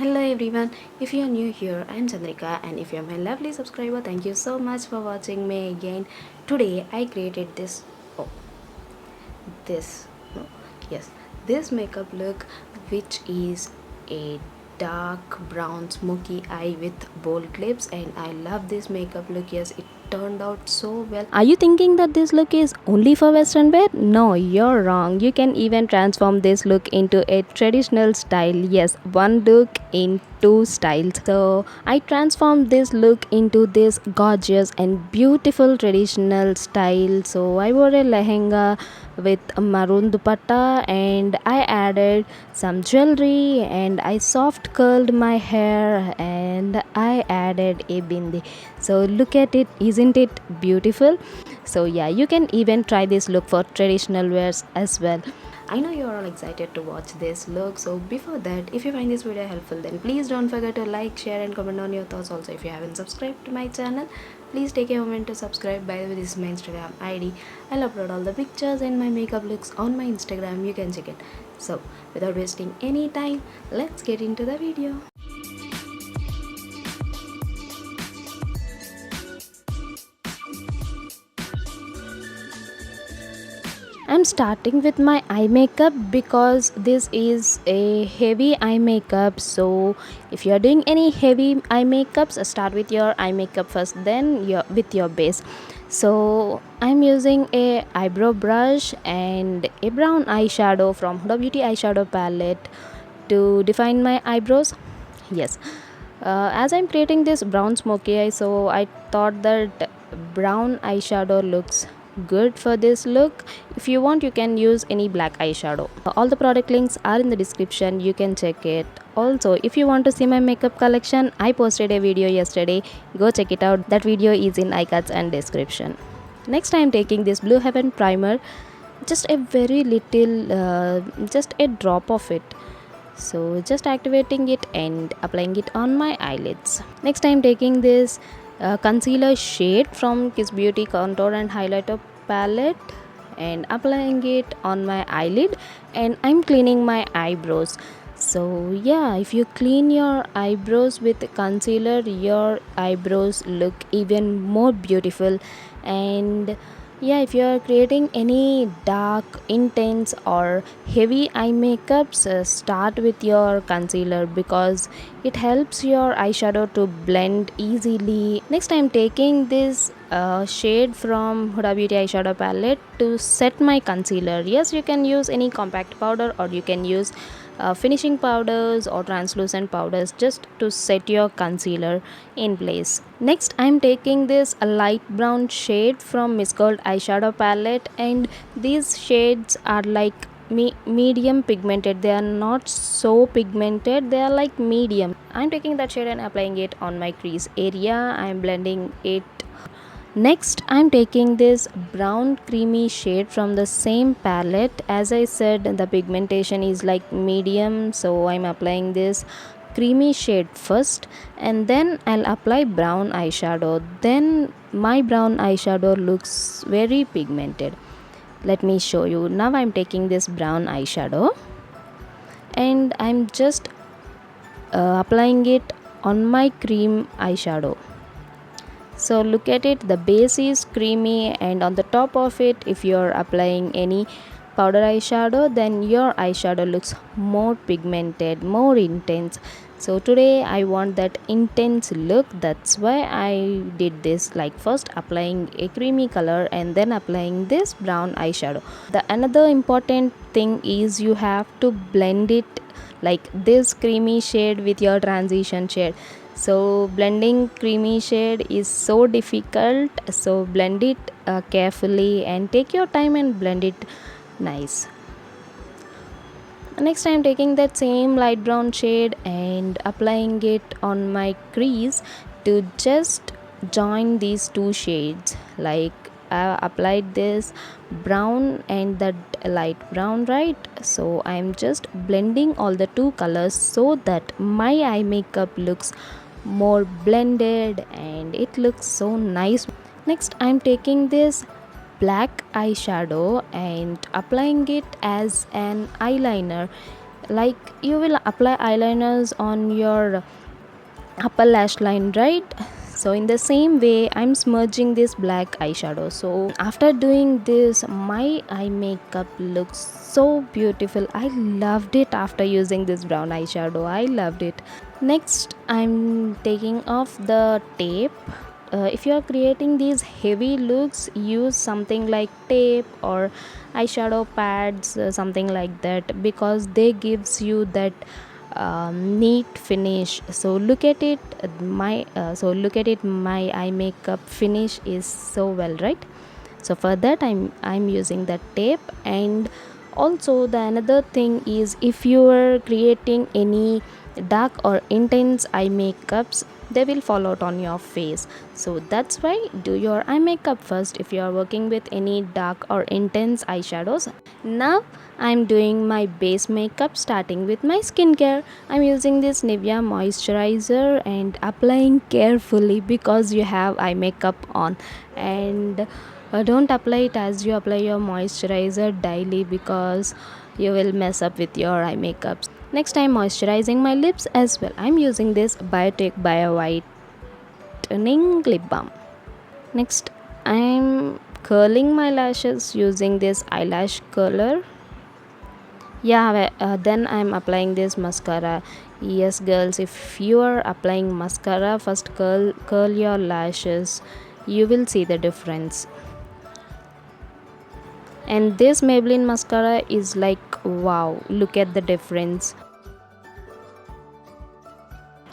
Hello everyone, if you are new here, I am Chandrika, and if you are my lovely subscriber, thank you so much for watching me again. Today I created oh, this, no, yes, this makeup look, which is a dark brown smoky eye with bold lips, and I love this makeup look. Yes, it turned out so well. Are you thinking that this look is only for western wear? No, you're wrong. You can even transform this look into a traditional style. Yes, one look in two styles. So I transformed this look into this gorgeous and beautiful traditional style. So I wore a lehenga with a maroon dupatta, and I added some jewelry, and I soft curled my hair, and I added a bindi. So look at it, isn't it beautiful? So yeah, you can even try this look for traditional wears as well. I know you're all excited to watch this look. So before that, if you find this video helpful, then please don't forget to like, share and comment on your thoughts. Also, if you haven't subscribed to my channel, please take a moment to subscribe. By the way, this is my Instagram ID. I'll upload all the pictures and my makeup looks on my Instagram. You can check it. So without wasting any time, let's get into the video. I'm starting with my eye makeup because this is a heavy eye makeup. So if you are doing any heavy eye makeups, start with your eye makeup first, then with your base. So I'm using a eyebrow brush and a brown eyeshadow from Huda Beauty eyeshadow palette to define my eyebrows. Yes, as I'm creating this brown smoky eye, so I thought that brown eyeshadow looks good for this look. If you want, you can use any black eyeshadow. All the product links are in the description, you can check it. Also, if you want to see my makeup collection, I posted a video yesterday, go check it out. That video is in iCards and description. Next, I am taking this Blue Heaven primer, just a very little, just a drop of it. So just activating it and applying it on my eyelids. Next, I'm taking this concealer shade from Kiss Beauty contour and highlighter palette and applying it on my eyelid, and I'm cleaning my eyebrows. So yeah, if you clean your eyebrows with concealer, your eyebrows look even more beautiful. And yeah, if you are creating any dark, intense or heavy eye makeups, start with your concealer because it helps your eyeshadow to blend easily. Next, I'm taking this shade from Huda Beauty eyeshadow palette to set my concealer. Yes, you can use any compact powder or you can use finishing powders or translucent powders just to set your concealer in place. Next, I'm taking this light brown shade from Miss Gold eyeshadow palette, and these shades are like medium pigmented. They are not so pigmented, they are like medium. I'm taking that shade and applying it on my crease area. I'm blending it. Next, I'm taking this brown creamy shade from the same palette. As I said, the pigmentation is like medium, so I'm applying this creamy shade first, and then I'll apply brown eyeshadow. Then my brown eyeshadow looks very pigmented. Let me show you. Now I'm taking this brown eyeshadow and I'm just applying it on my cream eyeshadow. So look at it, the base is creamy, and on the top of it, if you're applying any powder eyeshadow, then your eyeshadow looks more pigmented, more intense. So today I want that intense look, that's why I did this, like first applying a creamy color and then applying this brown eyeshadow. The another important thing is you have to blend it, like this creamy shade with your transition shade. So blending creamy shade is so difficult, so blend it carefully and take your time and blend it nice. Next, I am taking that same light brown shade and applying it on my crease to just join these two shades. Like I applied this brown and that light brown, right? So I am just blending all the two colors so that my eye makeup looks more blended and it looks so nice. Next, I'm taking this black eyeshadow and applying it as an eyeliner. like you will apply eyeliners on your upper lash line, right? So in the same way I'm smudging this black eyeshadow. So after doing this, my eye makeup looks so beautiful. I loved it. After using this brown eyeshadow, I loved it. Next, I'm taking off the tape. If you are creating these heavy looks, use something like tape or eyeshadow pads, something like that, because they gives you that neat finish. So look at it, my eye makeup finish is so well, right? So for that I'm using that tape. And also the another thing is, if you are creating any dark or intense eye makeups, they will fall out on your face. So that's why do your eye makeup first if you are working with any dark or intense eyeshadows. Now I'm doing my base makeup, starting with my skincare. I'm using this Nivea moisturizer and applying carefully because you have eye makeup on. And don't apply it as you apply your moisturizer daily, because you will mess up with your eye makeups. Next, I'm moisturizing my lips as well. I'm using this Biotech Bio Whitening Lip Balm. Next, I'm curling my lashes using this eyelash curler. Then I'm applying this mascara. Yes, girls, if you are applying mascara, first curl your lashes. You will see the difference. And this Maybelline mascara is like, wow, look at the difference.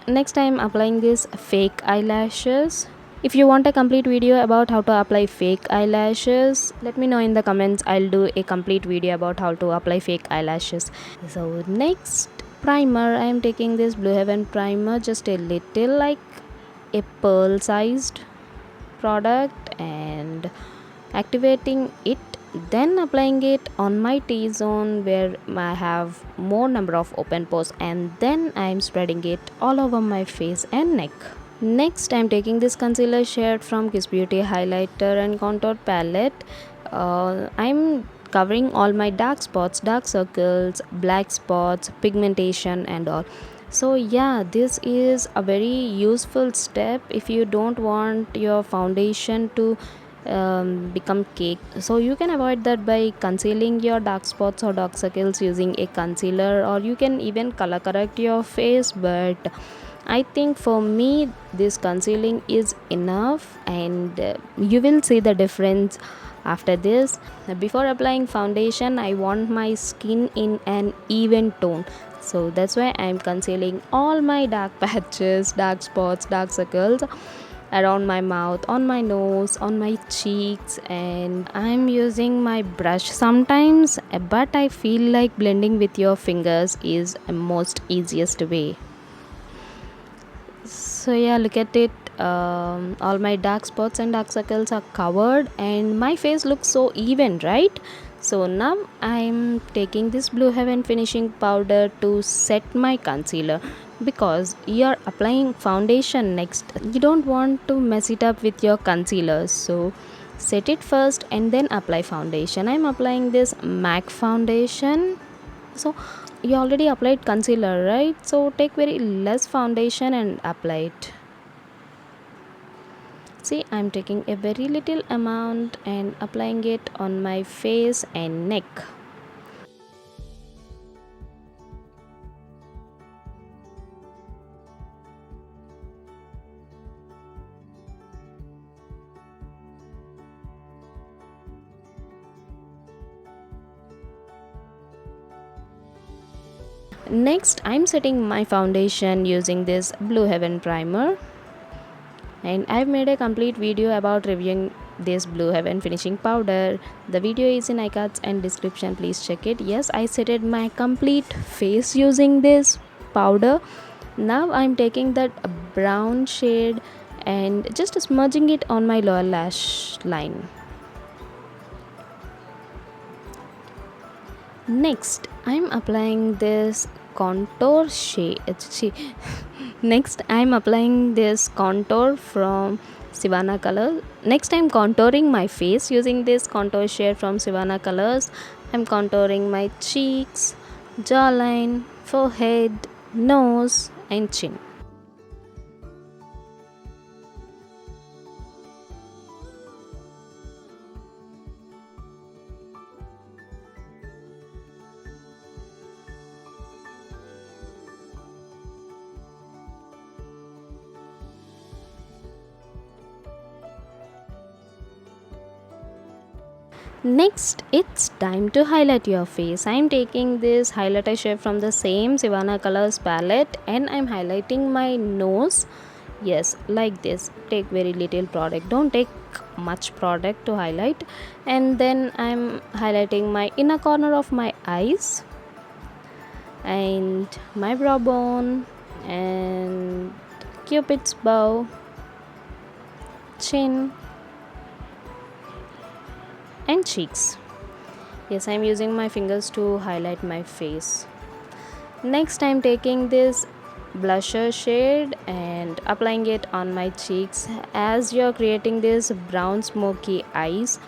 Next, I'm applying this fake eyelashes. If you want a complete video about how to apply fake eyelashes, let me know in the comments. I'll do a complete video about how to apply fake eyelashes. So next, primer. I am taking this Blue Heaven primer, just a little, like a pearl sized product, and activating it, then applying it on my T-zone where I have more number of open pores, and then I'm spreading it all over my face and neck. Next, I'm taking this concealer shade from Kiss Beauty highlighter and contour palette. I'm covering all my dark spots, dark circles, black spots, pigmentation and all. So yeah, this is a very useful step if you don't want your foundation to become cake. So you can avoid that by concealing your dark spots or dark circles using a concealer, or you can even color correct your face. But I think for me this concealing is enough, and you will see the difference after this. Before applying foundation, I want my skin in an even tone, so that's why I'm concealing all my dark patches, dark spots, dark circles around my mouth, on my nose, on my cheeks. And I'm using my brush sometimes, but I feel like blending with your fingers is the most easiest way. So yeah, look at it. All my dark spots and dark circles are covered and my face looks so even, right? So now I'm taking this Blue Heaven finishing powder to set my concealer, because you're applying foundation next. You don't want to mess it up with your concealer, so set it first and then apply foundation. I'm applying this MAC foundation. So you already applied concealer, right? So take very less foundation and apply it. See, I'm taking a very little amount and applying it on my face and neck. Next, I'm setting my foundation using this Blue Heaven primer, and I've made a complete video about reviewing this Blue Heaven finishing powder. The video is in iCards and description, please check it. Yes, I setted my complete face using this powder. Now I'm taking that brown shade and just smudging it on my lower lash line. Next, I'm applying this contour shade. Next, I'm applying this contour from Sivana Color. Next, I'm contouring my face using this contour shade from Sivana Colors. I'm contouring my cheeks, jawline, forehead, nose, and chin. Next, it's time to highlight your face. I'm taking this highlighter shade from the same Savannah Colors palette and I'm highlighting my nose. Yes, like this. Take very little product. Don't take much product to highlight. And then I'm highlighting my inner corner of my eyes and my brow bone and cupid's bow, chin, and cheeks. Yes, I'm using my fingers to highlight my face. Next, I'm taking this blusher shade and applying it on my cheeks. As you're creating this brown smoky eyes,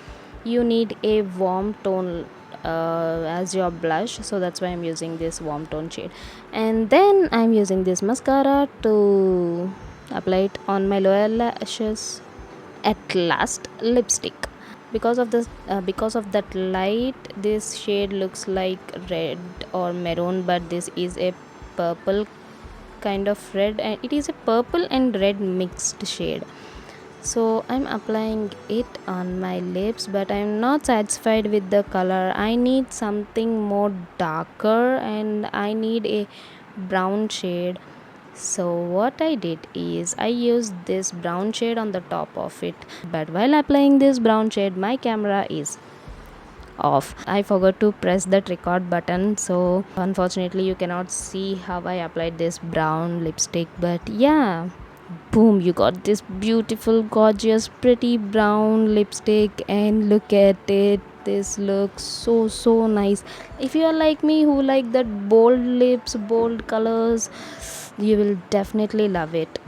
you need a warm tone as your blush, so that's why I'm using this warm tone shade. And then I'm using this mascara to apply it on my lower lashes. At last, lipstick. Because of that light, this shade looks like red or maroon, but this is a purple kind of red, and it is a purple and red mixed shade. So I'm applying it on my lips, but I'm not satisfied with the color. I need something more darker and I need a brown shade. So what I did is I used this brown shade on the top of it, but while applying this brown shade my camera is off. I forgot to press that record button, so unfortunately you cannot see how I applied this brown lipstick, but yeah, boom, you got this beautiful, gorgeous, pretty brown lipstick. And look at it, this looks so nice. If you are like me who like that bold lips, bold colors, you will definitely love it.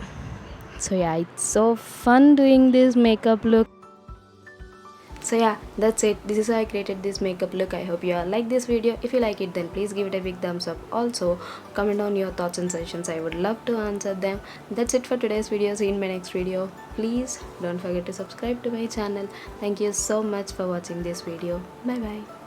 So yeah, it's so fun doing this makeup look. So yeah, that's it. This is how I created this makeup look. I hope you all like this video. If you like it, then please give it a big thumbs up. Also comment down your thoughts and suggestions. I would love to answer them. That's it for today's video. See you in my next video. Please don't forget to subscribe to my channel. Thank you so much for watching this video. Bye bye.